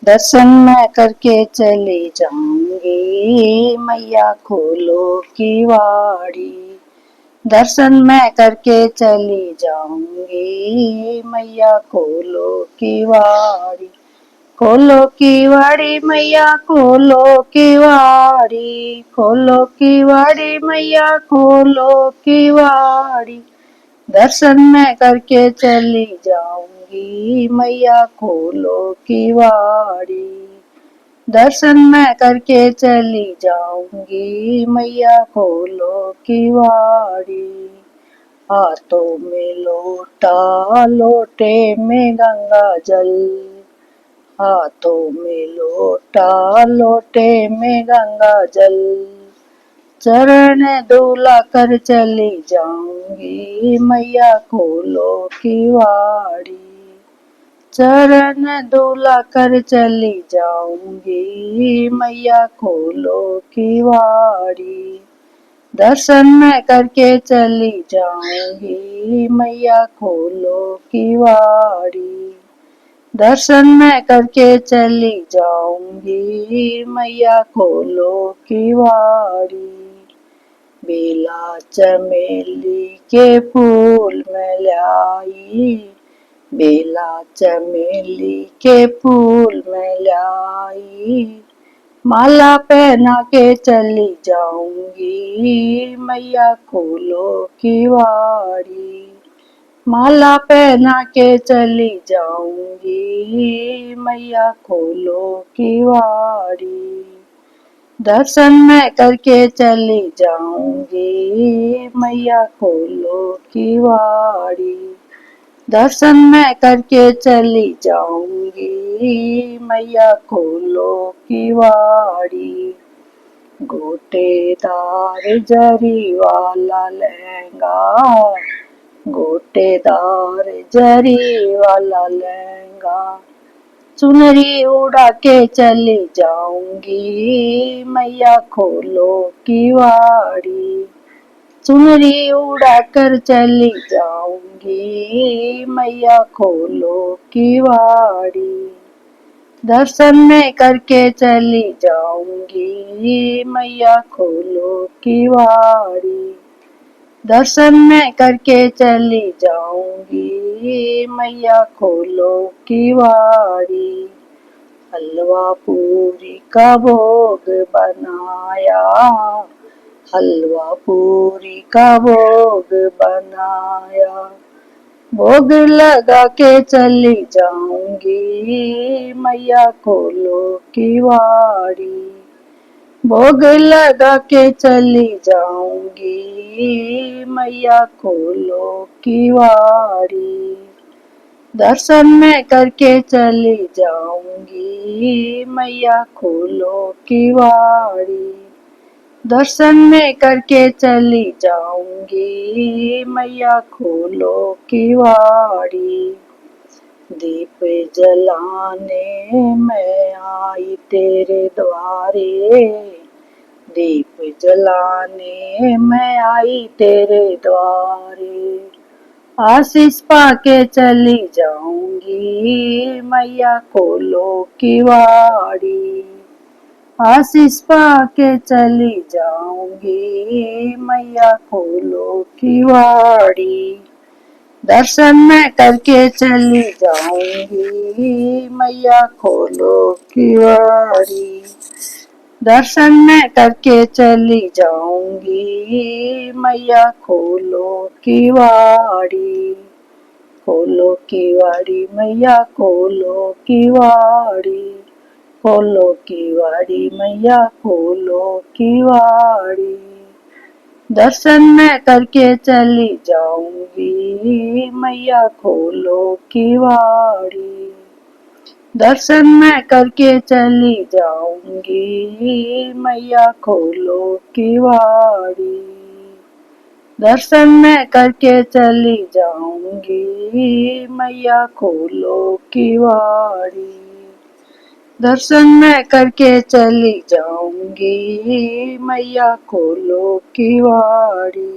दर्शन मैं करके चली जाऊंगी, मैया खोलो की वाड़ी। दर्शन मैं करके चली जाऊंगी, मैया खोलो की वाड़ी। खोलो की वाड़ी मैया खोलो की वाड़ी, खोलो की वाड़ी मैया खोलो की वाड़ी। दर्शन मैं करके चली जाऊंगी, मैया खोलो की वाड़ी। दर्शन मैं करके चली जाऊंगी, मैया खोलो की वाड़ी। हाथों में लोटा लोटे में गंगा जल, हाथों में लोटा लोटे में गंगा जल। चरण धुला कर चली जाऊंगी, मैया खोलो की वाड़ी। चरण धुला कर चली जाऊंगी, मैया खोलो की वाड़ी। दर्शन मैं करके चली जाऊंगी, मैया खोलो की वाड़ी। दर्शन मैं करके चली जाऊंगी, मैया खोलो की वाड़ी। बेला चमेली के फूल मैं लाई, बेला चमेली के फूल मैं लाई। माला पहना के चली जाऊंगी, मैया खोलो की वाड़ी। माला पहना के चली जाऊंगी, मैया खोलो की वाड़ी। दर्शन मैं करके चली जाऊंगी, मैया खोलो की वाड़ी। दर्शन मैं करके चली जाऊंगी, मैया खोलो की वाड़ी। गोटेदार जरी वाला लहंगा, गोटेदार जरी वाला लहंगा। चुनरी उड़ा के चली जाऊंगी, मैया खोलो की वाड़ी। चुनरी उड़ा कर चली जाऊंगी, मैया खोलो की वाड़ी। दर्शन मैं करके चली जाऊंगी, मैया खोलो की वाड़ी। दर्शन मैं करके चली जाऊंगी, मैया खोलो की वाड़ी। हलवा पूरी का भोग बनाया, हलवा पूरी का भोग बनाया। भोग लगा के चली जाऊंगी, मैया खोलो की वाड़ी। भोग लगा के चली जाऊंगी, मैया खोलो की वाड़ी। दर्शन मैं करके चली जाऊंगी, मैया खोलो की वाड़ी। दर्शन मैं करके चली जाऊंगी, मैया खोलो की वाड़ी। दीप जलाने मैं आई तेरे द्वारे, दीप जलाने मैं आई तेरे द्वारे। आशीष पाके चली जाऊंगी, मैया खोलो की वाड़ी। आशीष पाके चली जाऊंगी, मैया खोलो की वाड़ी। दर्शन मैं करके चली जाऊंगी, मैया खोलो की वाड़ी। दर्शन मैं करके चली जाऊंगी, मैया खोलो की वाड़ी। खोलो की वाड़ी मैया खोलो की वाड़ी, खोलो की वाड़ी मैया खोलो की वाड़ी। दर्शन मैं करके चली जाऊंगी, मैया खोलो की वाड़ी। दर्शन मैं करके चली जाऊंगी, मैया खोलो की वाड़ी। दर्शन मैं करके चली जाऊंगी, मैया खोलो की वाड़ी। दर्शन मैं करके चली जाऊंगी, मैया खोलो की वाड़ी।